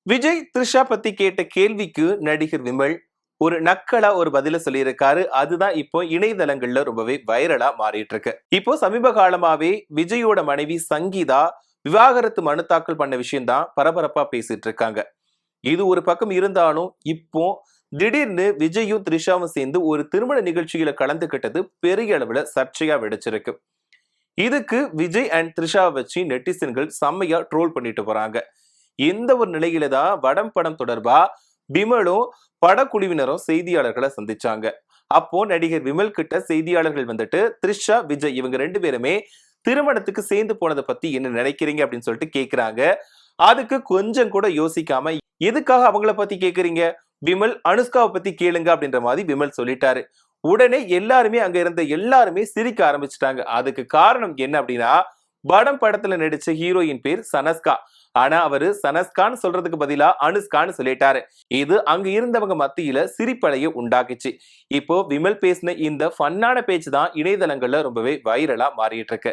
விஜய் த்ரிஷா பத்தி கேட்ட கேள்விக்கு நடிகர் விமல் ஒரு நக்கலா ஒரு பதில சொல்லியிருக்காரு. அதுதான் இப்போ இணையதளங்கள்ல ரொம்பவே வைரலா மாறிட்டு இருக்கு. இப்போ சமீப காலமாவே விஜயோட மனைவி சங்கீதா விவாகரத்து மனு தாக்கல் பண்ண விஷயம் தான் பரபரப்பா பேசிட்டு இருக்காங்க. இது ஒரு பக்கம் இருந்தாலும் இப்போ திடீர்னு விஜயும் த்ரிஷாவும் சேர்ந்து ஒரு திருமண நிகழ்ச்சியில கலந்துகிட்டது பெரிய அளவுல சர்ச்சையா வெடிச்சிருக்கு. இதுக்கு விஜய் அண்ட் த்ரிஷாவை வச்சு நெட்டிசன்கள் செம்மையா ட்ரோல் பண்ணிட்டு போறாங்க. இந்த ஒரு நிலையில தான் வடம் படம் தொடர்பா விமலும் படக்குழுவினரும் செய்தியாளர்களை சந்திச்சாங்க. அப்போ நடிகர் விமல் கிட்ட செய்தியாளர்கள் வந்துட்டு த்ரிஷா விஜய் இவங்க ரெண்டு பேருமே திருமணத்துக்கு சேர்ந்து போனதை பத்தி என்ன நினைக்கிறீங்க அப்படின்னு சொல்லிட்டு கேக்குறாங்க. அதுக்கு கொஞ்சம் கூட யோசிக்காம எதுக்காக அவங்கள பத்தி கேக்குறீங்க, விமல் அனுஷ்காவை பத்தி கேளுங்க அப்படின்ற மாதிரி விமல் சொல்லிட்டாரு. உடனே எல்லாருமே அங்க இருந்த எல்லாருமே சிரிக்க ஆரம்பிச்சுட்டாங்க. அதுக்கு காரணம் என்ன அப்படின்னா, படம் படத்துல நடிச்ச ஹீரோயின் பேர் சனஸ்கா. ஆனா அவரு சனஸ்கான்னு சொல்றதுக்கு பதிலா அனுஷ்கான்னு சொல்லிட்டாரு. இது அங்க இருந்தவங்க மத்தியில சிரிப்பலையை உண்டாக்குச்சு. இப்போ விமல் பேசின இந்த ஃபன்னான பேச்சு தான் இணையதளங்கள்ல ரொம்பவே வைரலா மாறிட்டு இருக்கு.